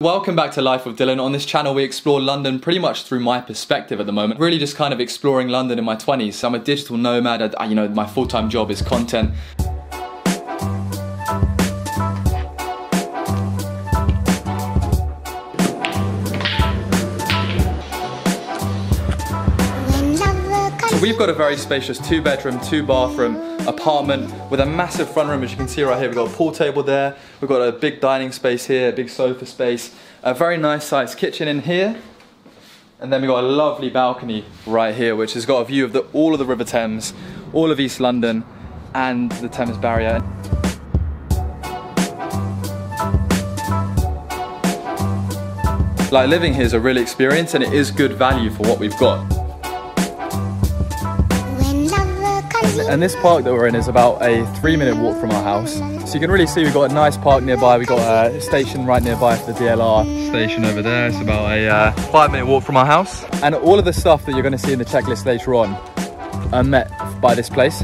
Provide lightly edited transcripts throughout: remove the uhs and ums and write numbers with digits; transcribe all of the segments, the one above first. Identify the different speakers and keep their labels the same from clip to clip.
Speaker 1: Welcome back to Life with Dylan. On this channel we explore London pretty much through my perspective at the moment. Really just kind of exploring London in my 20s. So I'm a digital nomad, my full-time job is content. So we've got a very spacious 2-bedroom, 2-bathroom apartment with a massive front room, as you can see right here. We've got a pool table there, we've got a big dining space here, a big sofa space, a very nice sized kitchen in here, and then we've got a lovely balcony right here which has got a view of all of the River Thames, all of East London and the Thames Barrier. Like, living here is a real experience and it is good value for what we've got. And this park that we're in is about a 3-minute walk from our house. So you can really see we've got a nice park nearby. We've got a station right nearby for the DLR station over there. It's about a 5-minute walk from our house. And all of the stuff that you're going to see in the checklist later on are met by this place.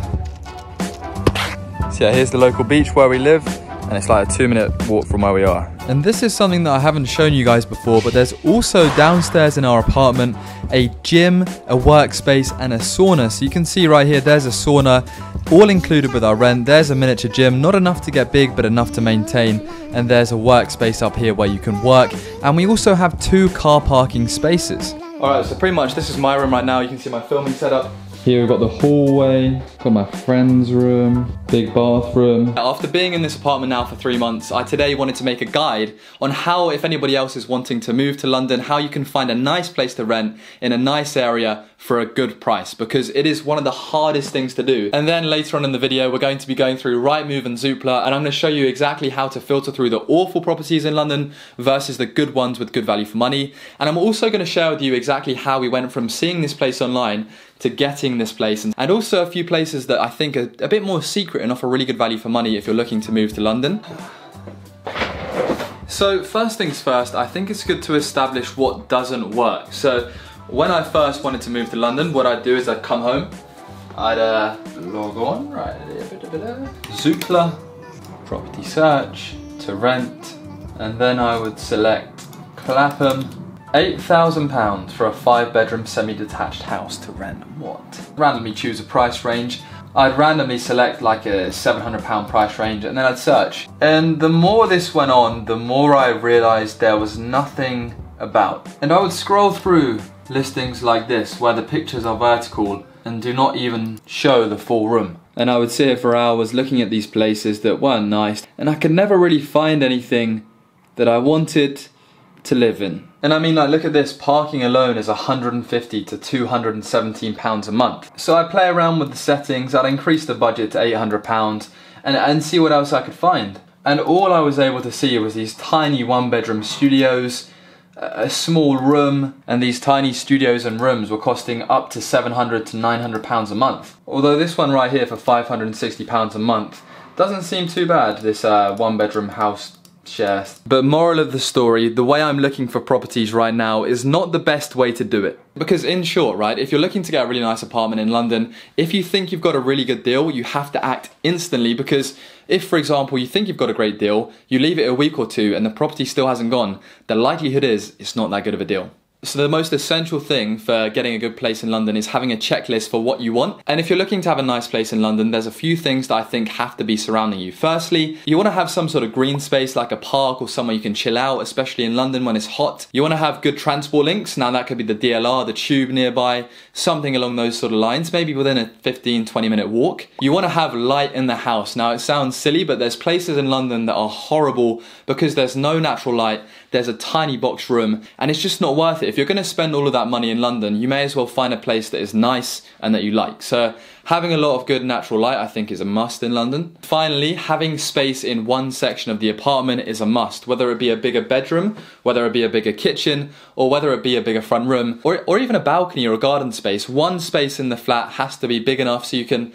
Speaker 1: So yeah, here's the local beach where we live. And it's like a 2-minute walk from where we are. And this is something that I haven't shown you guys before, but there's also downstairs in our apartment a gym, a workspace and a sauna. So you can see right here, there's a sauna, all included with our rent. There's a miniature gym, not enough to get big, but enough to maintain. And there's a workspace up here where you can work. And we also have 2 car parking spaces. Alright, so pretty much this is my room right now. You can see my filming setup. Here we've got the hallway, got my friend's room, big bathroom. After being in this apartment now for 3 months, I today wanted to make a guide on how, if anybody else is wanting to move to London, how you can find a nice place to rent in a nice area for a good price, because it is one of the hardest things to do. And then later on in the video, we're going to be going through Rightmove and Zoopla, and I'm going to show you exactly how to filter through the awful properties in London versus the good ones with good value for money. And I'm also going to share with you exactly how we went from seeing this place online to getting this place, and also a few places that I think are a bit more secret and offer really good value for money if you're looking to move to London. So first things first, I think it's good to establish what doesn't work. So when I first wanted to move to London, what I'd do is I'd come home, I'd log on, right, Zoopla, property search, to rent, and then I would select Clapham. £8,000 for a 5-bedroom semi-detached house to rent. What? Randomly choose a price range. I'd randomly select like a £700 price range and then I'd search. And the more this went on, the more I realised there was nothing about. And I would scroll through listings like this where the pictures are vertical and do not even show the full room. And I would sit here for hours looking at these places that weren't nice, and I could never really find anything that I wanted to live in. And I mean, like, look at this, parking alone is £150 to £217 a month. So I play around with the settings, I'd increase the budget to £800 and see what else I could find. And all I was able to see was these tiny 1-bedroom studios, a small room, and these tiny studios and rooms were costing up to £700 to £900 a month. Although this one right here for £560 a month doesn't seem too bad, this 1-bedroom house share. But moral of the story, the way I'm looking for properties right now is not the best way to do it. Because in short, right, if you're looking to get a really nice apartment in London, if you think you've got a really good deal, you have to act instantly, because if, for example, you think you've got a great deal, you leave it a week or 2 and the property still hasn't gone, the likelihood is it's not that good of a deal. So the most essential thing for getting a good place in London is having a checklist for what you want. And if you're looking to have a nice place in London, there's a few things that I think have to be surrounding you. Firstly, you want to have some sort of green space like a park or somewhere you can chill out, especially in London when it's hot. You want to have good transport links. Now that could be the DLR, the tube nearby, something along those sort of lines, maybe within a 15-20 minute walk. You want to have light in the house. Now it sounds silly, but there's places in London that are horrible because there's no natural light. There's a tiny box room and it's just not worth it. If you're going to spend all of that money in London, you may as well find a place that is nice and that you like. So having a lot of good natural light, I think, is a must in London. Finally, having space in one section of the apartment is a must, whether it be a bigger bedroom, whether it be a bigger kitchen, or whether it be a bigger front room, or even a balcony or a garden space. One space in the flat has to be big enough so you can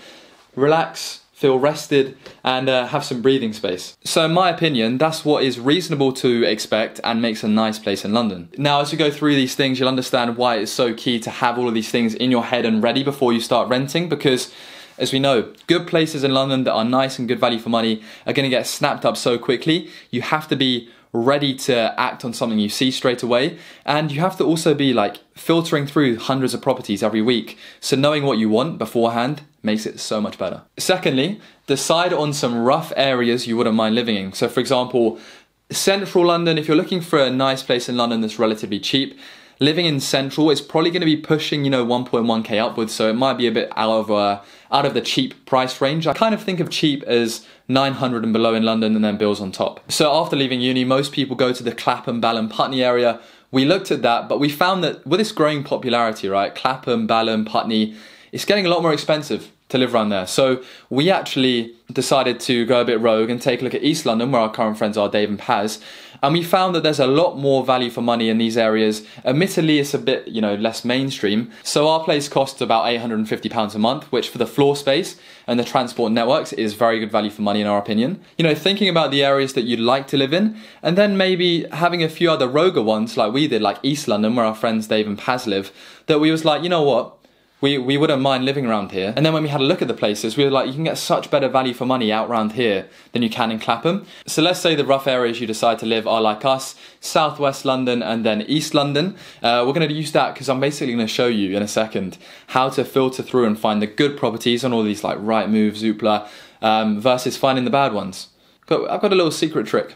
Speaker 1: relax, feel rested, and have some breathing space. So in my opinion, that's what is reasonable to expect and makes a nice place in London. Now, as you go through these things, you'll understand why it's so key to have all of these things in your head and ready before you start renting, because as we know, good places in London that are nice and good value for money are going to get snapped up so quickly. You have to be ready to act on something you see straight away. And you have to also be like filtering through hundreds of properties every week. So knowing what you want beforehand makes it so much better. Secondly, decide on some rough areas you wouldn't mind living in. So for example, central London, if you're looking for a nice place in London that's relatively cheap, living in central is probably going to be pushing, 1.1k upwards, so it might be a bit out of the cheap price range. I kind of think of cheap as 900 and below in London and then bills on top. So after leaving uni, most people go to the Clapham, Ballam, Putney area. We looked at that, but we found that with this growing popularity, right, Clapham, Ballam, Putney, it's getting a lot more expensive to live around there. So we actually decided to go a bit rogue and take a look at East London, where our current friends are, Dave and Paz. And we found that there's a lot more value for money in these areas. Admittedly, it's a bit, less mainstream. So our place costs about £850 a month, which for the floor space and the transport networks is very good value for money in our opinion. Thinking about the areas that you'd like to live in, and then maybe having a few other roguer ones like we did, like East London, where our friends Dave and Paz live, that we was like, you know what? We wouldn't mind living around here. And then when we had a look at the places, we were like, you can get such better value for money out around here than you can in Clapham. So let's say the rough areas you decide to live are like us, Southwest London and then East London. We're going to use that because I'm basically going to show you in a second how to filter through and find the good properties on all these like Rightmove, Zoopla, versus finding the bad ones. I've got a little secret trick.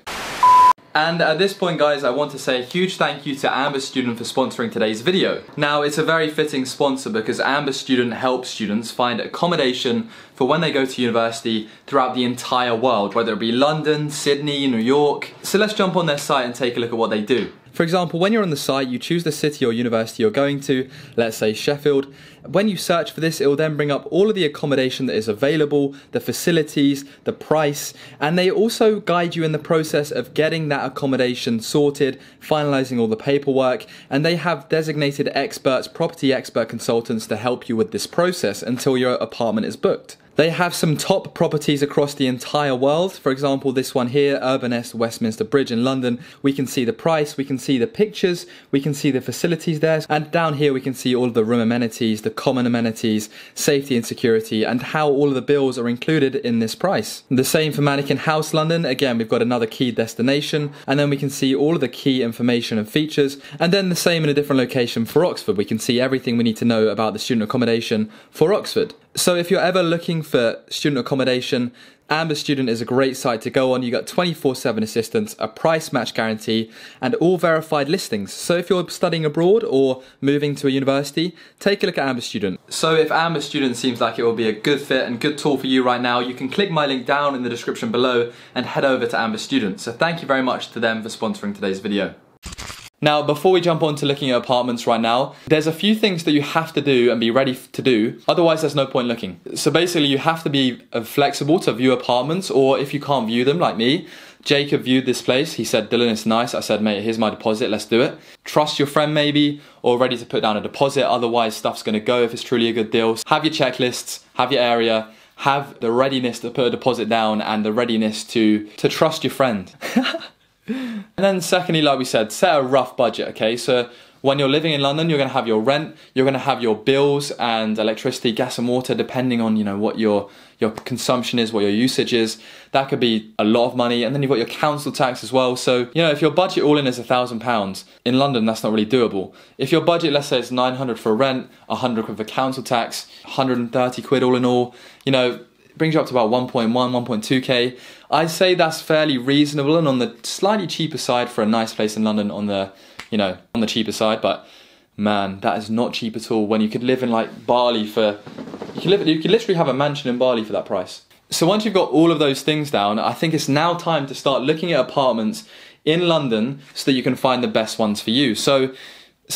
Speaker 1: And at this point, guys, I want to say a huge thank you to Amberstudent for sponsoring today's video. Now, it's a very fitting sponsor because Amberstudent helps students find accommodation for when they go to university throughout the entire world, whether it be London, Sydney, New York. So let's jump on their site and take a look at what they do. For example, when you're on the site, you choose the city or university you're going to, let's say Sheffield. When you search for this, it will then bring up all of the accommodation that is available, the facilities, the price, and they also guide you in the process of getting that accommodation sorted, finalizing all the paperwork, and they have designated experts, property expert consultants to help you with this process until your apartment is booked. They have some top properties across the entire world. For example, this one here, Urban Est Westminster Bridge in London. We can see the price, we can see the pictures, we can see the facilities there. And down here we can see all of the room amenities, the common amenities, safety and security, and how all of the bills are included in this price. The same for Mannequin House London. Again, we've got another key destination, and then we can see all of the key information and features. And then the same in a different location for Oxford. We can see everything we need to know about the student accommodation for Oxford. So if you're ever looking for student accommodation, Amberstudent is a great site to go on. You got 24/7 assistance, a price match guarantee, and all verified listings. So if you're studying abroad or moving to a university, take a look at Amberstudent. So if Amberstudent seems like it will be a good fit and good tool for you right now, you can click my link down in the description below and head over to Amberstudent. So thank you very much to them for sponsoring today's video. Now, before we jump on to looking at apartments right now, there's a few things that you have to do and be ready to do, otherwise there's no point looking. So basically you have to be flexible to view apartments, or if you can't view them like me, Jacob viewed this place, he said, Dylan, it's nice. I said, mate, here's my deposit, let's do it. Trust your friend maybe, or ready to put down a deposit, otherwise stuff's gonna go if it's truly a good deal. Have your checklists, have your area, have the readiness to put a deposit down and the readiness to trust your friend. And then secondly, like we said, set a rough budget, okay? So when you're living in London, you're going to have your rent, you're going to have your bills and electricity, gas and water, depending on, what your consumption is, what your usage is. That could be a lot of money. And then you've got your council tax as well. So, if your budget all in is £1,000, in London, that's not really doable. If your budget, let's say it's 900 for rent, 100 quid for council tax, 130 quid all in all, it brings you up to about 1.1, 1.2k. I'd say that's fairly reasonable and on the slightly cheaper side for a nice place in London on the cheaper side, but man, that is not cheap at all when you could live in like Bali for, you could literally have a mansion in Bali for that price. So once you've got all of those things down, I think it's now time to start looking at apartments in London so that you can find the best ones for you. So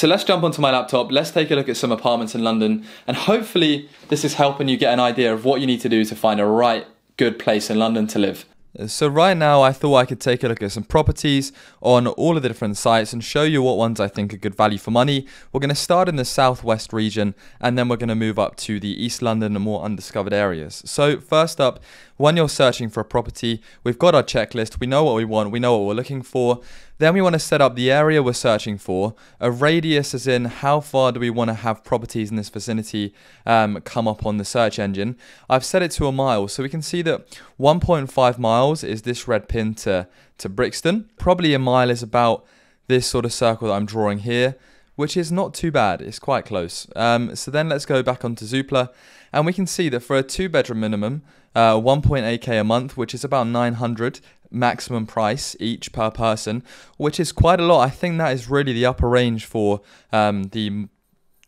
Speaker 1: let's jump onto my laptop, let's take a look at some apartments in London, and hopefully this is helping you get an idea of what you need to do to find a right good place in London to live. So right now I thought I could take a look at some properties on all of the different sites and show you what ones I think are good value for money. We're going to start in the southwest region and then we're going to move up to the East London and more undiscovered areas. So first up, when you're searching for a property, we've got our checklist, we know what we want, we know what we're looking for. Then we want to set up the area we're searching for, a radius as in how far do we want to have properties in this vicinity come up on the search engine. I've set it to a mile, so we can see that 1.5 miles is this red pin to Brixton. Probably a mile is about this sort of circle that I'm drawing here, which is not too bad. It's quite close. So then let's go back onto Zoopla, and we can see that for a 2-bedroom minimum, 1.8k a month, which is about 900 maximum price each per person, which is quite a lot. I think that is really the upper range for the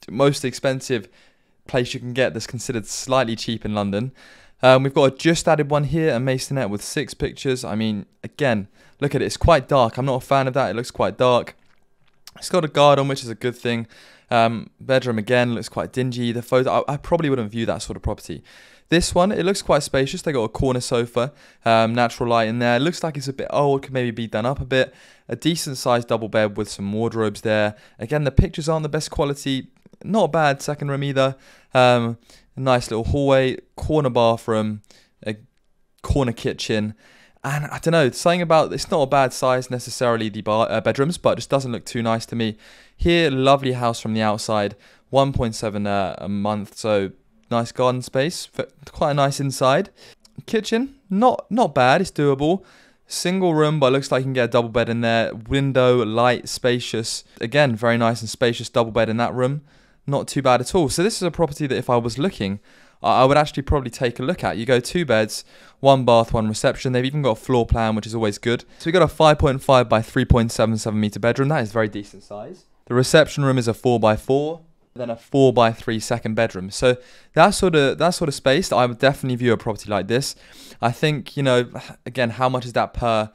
Speaker 1: most expensive place you can get that's considered slightly cheap in London. We've got a just added one here, a masonette with 6 pictures. I mean, again, look at it. It's quite dark. I'm not a fan of that. It looks quite dark. It's got a garden, which is a good thing. Bedroom, again, looks quite dingy. The photo, I probably wouldn't view that sort of property. This one, it looks quite spacious. They got a corner sofa, natural light in there. It looks like it's a bit old, could maybe be done up a bit. A decent sized double bed with some wardrobes there. Again, the pictures aren't the best quality. Not bad second room either. A nice little hallway, corner bathroom, a corner kitchen. And I don't know, something about, it's not a bad size necessarily, the bedrooms, but it just doesn't look too nice to me. Here, lovely house from the outside, 1.7 a month, so nice garden space, quite a nice inside. Kitchen, not bad, it's doable. Single room, but looks like you can get a double bed in there. Window, light, spacious. Again, very nice and spacious double bed in that room. Not too bad at all. So this is a property that if I was looking, I would actually probably take a look at. You go 2 beds, 1 bath, 1 reception. They've even got a floor plan, which is always good. So we've got a 5.5 by 3.77 metre bedroom. That is very decent size. The reception room is a 4 by 4, then a 4 by 3 second bedroom. So that sort of space, I would definitely view a property like this. I think, you know, again, how much is that per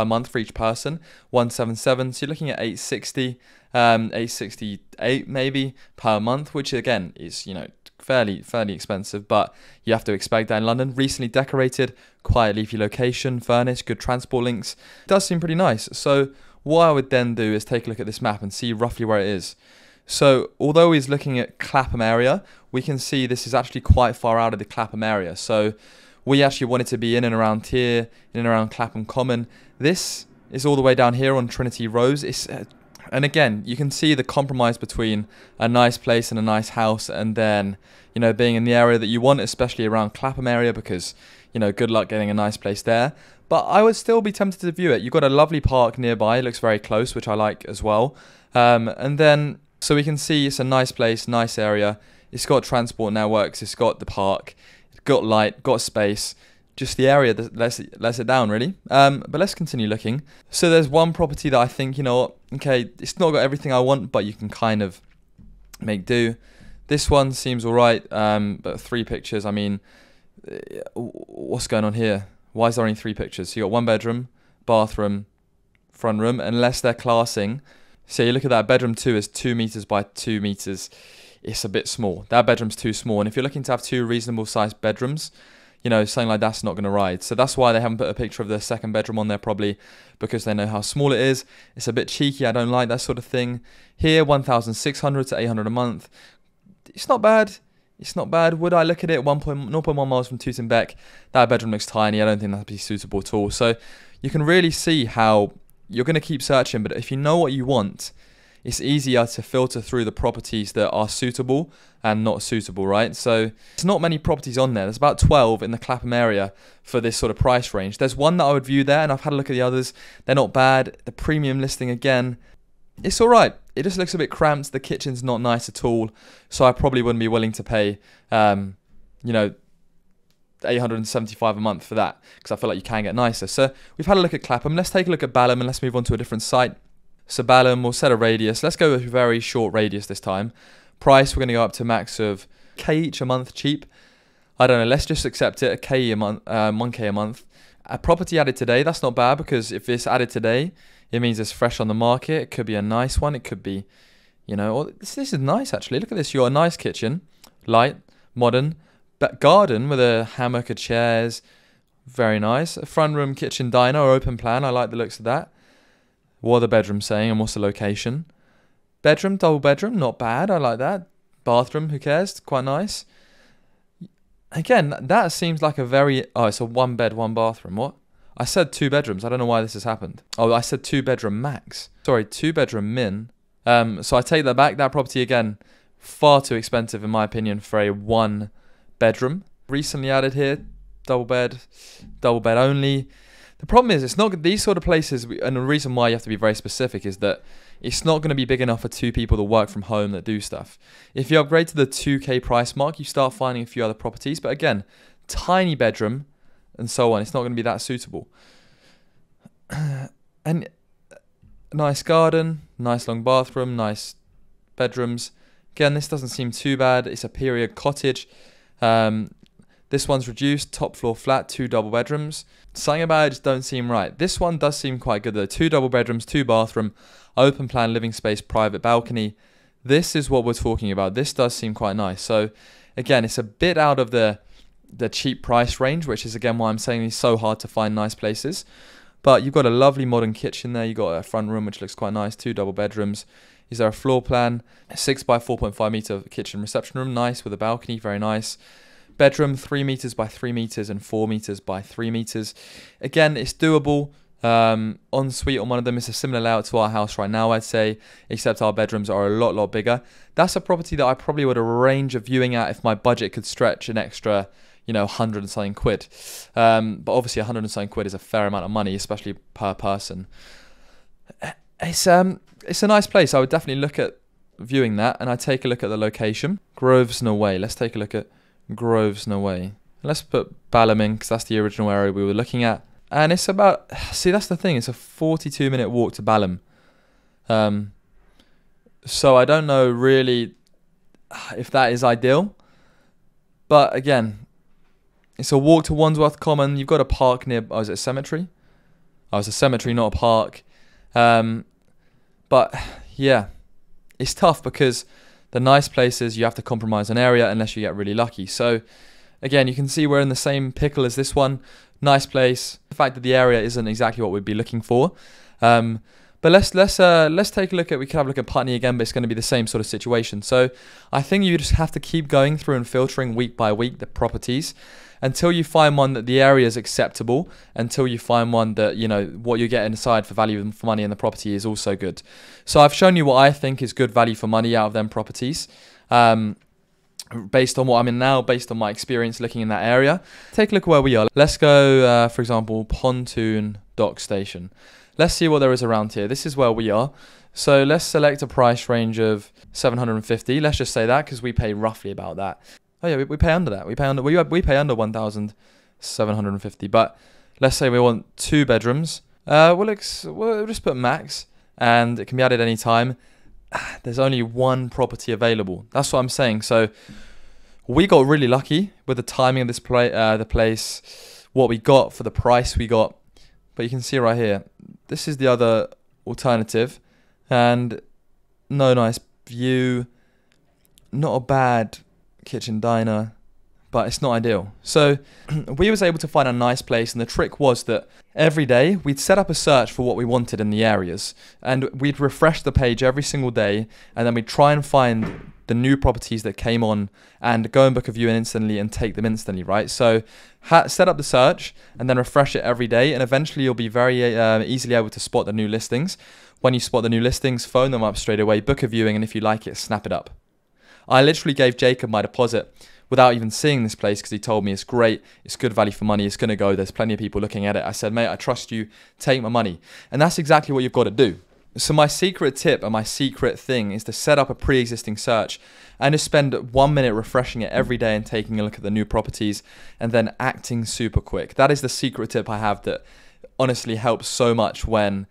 Speaker 1: month for each person? 177. So you're looking at 860, 868 maybe per month, which again is, you know, fairly expensive, but you have to expect that in London. Recently decorated, quiet leafy location, furnished, good transport links. It does seem pretty nice. So what I would then do is take a look at this map and see roughly where it is. So although he's looking at Clapham area, we can see this is actually quite far out of the Clapham area. So we actually wanted to be in and around here, in and around Clapham Common. This is all the way down here on Trinity Rose. And again, you can see the compromise between a nice place and a nice house, and then, you know, being in the area that you want, especially around Clapham area, because, you know, good luck getting a nice place there. But I would still be tempted to view it. You've got a lovely park nearby. It looks very close, which I like as well. And then, so we can see it's a nice place, nice area. It's got transport networks. It's got the park. It's got light, got space. Just the area that lets it down, really. But let's continue looking. So there's one property that I think, you know what, okay, it's not got everything I want, but you can kind of make do. This one seems all right, but 3 pictures, I mean, what's going on here? Why is there only 3 pictures? So you got 1 bedroom, bathroom, front room, unless they're classing. So you look at that, bedroom 2 is 2 meters by 2 meters. It's a bit small. That bedroom's too small. And if you're looking to have 2 reasonable sized bedrooms, you know, something like that's not going to ride. So that's why they haven't put a picture of the second bedroom on there, probably because they know how small it is. It's a bit cheeky. I don't like that sort of thing. Here, 1,600 to 800 a month. It's not bad. It's not bad. Would I look at it? 0.1 miles from Tooting Bec. That bedroom looks tiny. I don't think that'd be suitable at all. So you can really see how you're going to keep searching. But if you know what you want, it's easier to filter through the properties that are suitable and not suitable, right? So there's not many properties on there. There's about 12 in the Clapham area for this sort of price range. There's one that I would view there, and I've had a look at the others. They're not bad. The premium listing, again, it's all right. It just looks a bit cramped. The kitchen's not nice at all. So I probably wouldn't be willing to pay, you know, 875 a month for that, because I feel like you can get nicer. So we've had a look at Clapham. Let's take a look at Ballam, and let's move on to a different site. So Ballam, we'll set a radius. Let's go with a very short radius this time. Price, we're going to go up to a max of K each a month, cheap. I don't know, let's just accept it, a K a month, 1K a month. A property added today, that's not bad, because if it's added today, it means it's fresh on the market. It could be a nice one. It could be, you know, this is nice actually. Look at this, you're a nice kitchen, light, modern, garden with a hammock of chairs, very nice. A front room, kitchen, diner, open plan, I like the looks of that. What are the bedrooms saying and what's the location? Bedroom, double bedroom, not bad, I like that. Bathroom, who cares, quite nice. Again, that seems like a very, oh, it's a 1 bed, 1 bathroom, what? I said 2 bedrooms. I don't know why this has happened. Oh, I said 2 bedroom max. Sorry, 2 bedroom min. So I take that back. That property, again, far too expensive in my opinion for a 1 bedroom. Recently added here, double bed only. The problem is, it's not these sort of places, and the reason why you have to be very specific is that it's not going to be big enough for 2 people that work from home that do stuff. If you upgrade to the 2K price mark, you start finding a few other properties. But again, tiny bedroom and so on. It's not going to be that suitable. And nice garden, nice long bathroom, nice bedrooms. Again, this doesn't seem too bad. It's a period cottage. This one's reduced, top floor flat, 2 double bedrooms. Something about it just don't seem right. This one does seem quite good though. 2 double bedrooms, 2 bathroom, open plan living space, private balcony. This is what we're talking about. This does seem quite nice. So again, it's a bit out of the cheap price range, which is again why I'm saying it's so hard to find nice places. But you've got a lovely modern kitchen there. You've got a front room which looks quite nice, 2 double bedrooms. Is there a floor plan? A 6 by 4.5 meter kitchen reception room, nice, with a balcony, very nice. Bedroom 3 meters by 3 meters and 4 meters by 3 meters. Again, it's doable. Ensuite on one of them is a similar layout to our house right now, I'd say, except our bedrooms are a lot bigger. That's a property that I probably would arrange a viewing at if my budget could stretch an extra, 100 and something quid. But obviously 100 and something quid is a fair amount of money, especially per person. It's a nice place. I would definitely look at viewing that, and I'd take a look at the location. Grosvenor Way. Let's take a look at Grosvenor Way. Let's put Ballam in because that's the original area we were looking at. And it's about, see, that's the thing, it's a 42-minute walk to Ballam. So I don't know really if that is ideal. But again, it's a walk to Wandsworth Common. You've got a park near, is it a cemetery? Oh, it's a cemetery, not a park. But yeah, it's tough because the nice places you have to compromise an area unless you get really lucky. So again, you can see we're in the same pickle as this one. Nice place. The fact that the area isn't exactly what we'd be looking for. But let's take a look at, we could have a look at Putney again, but it's going to be the same sort of situation. So I think you just have to keep going through and filtering week by week the properties until you find one that the area is acceptable, until you find one that, what you're getting aside for value for money in the property is also good. So I've shown you what I think is good value for money out of them properties. Based on what I'm in now, based on my experience looking in that area. Take a look at where we are. Let's go, for example, Pontoon Dock Station. Let's see what there is around here. This is where we are. So let's select a price range of 750. Let's just say that because we pay roughly about that. Oh yeah, we pay under that. We pay under 1,750. But let's say we want 2 bedrooms. We'll just put max, and it can be added any time. There's only 1 property available. That's what I'm saying. So we got really lucky with the timing of this the place, what we got for the price we got. But you can see right here, this is the other alternative, and no nice view, not a bad kitchen diner, but it's not ideal. So we was able to find a nice place, and the trick was that every day we'd set up a search for what we wanted in the areas, and we'd refresh the page every single day, and then we'd try and find the new properties that came on and go and book a viewing instantly and take them instantly, right? So set up the search and then refresh it every day, and eventually you'll be very easily able to spot the new listings. When you spot the new listings, phone them up straight away, book a viewing, and if you like it, snap it up. I literally gave Jacob my deposit without even seeing this place because he told me it's great, it's good value for money, it's going to go, there's plenty of people looking at it. I said, mate, I trust you, take my money. And that's exactly what you've got to do. So my secret tip and my secret thing is to set up a pre-existing search and just spend 1 minute refreshing it every day and taking a look at the new properties and then acting super quick. That is the secret tip I have that honestly helps so much when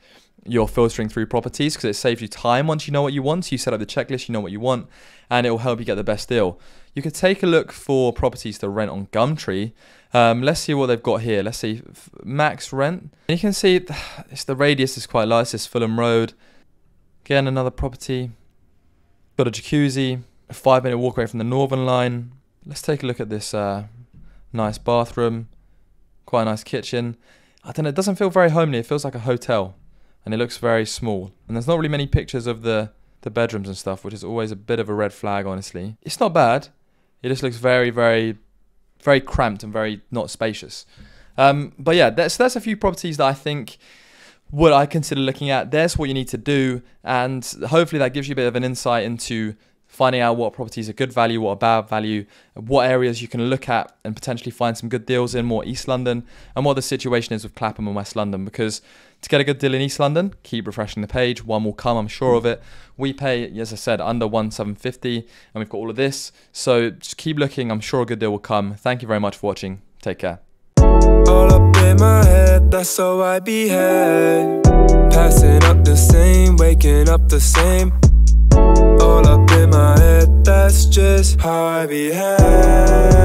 Speaker 1: you're filtering through properties, because it saves you time. Once you know what you want, you set up the checklist, you know what you want, and it will help you get the best deal. You could take a look for properties to rent on Gumtree. Let's see what they've got here. Let's see max rent. And you can see the radius is quite large. This is Fulham Road. Again, another property. Got a jacuzzi, a 5-minute walk away from the Northern Line. Let's take a look at this nice bathroom, quite a nice kitchen. I don't know, it doesn't feel very homely. It feels like a hotel, and it looks very small. And there's not really many pictures of the bedrooms and stuff, which is always a bit of a red flag, honestly. It's not bad. It just looks very, very, very cramped and very not spacious. But yeah, there's a few properties that I think would I consider looking at. There's what you need to do, and hopefully that gives you a bit of an insight into finding out what properties are good value, what are bad value, what areas you can look at and potentially find some good deals in, more East London, and what the situation is with Clapham and West London. Because to get a good deal in East London, keep refreshing the page, one will come, I'm sure of it. We pay, as I said, under 1,750, and we've got all of this. So just keep looking, I'm sure a good deal will come. Thank you very much for watching. Take care.
Speaker 2: All up in my head, that's how I behave. Passing up the same, waking up the same. All up in my head, that's just how I behave.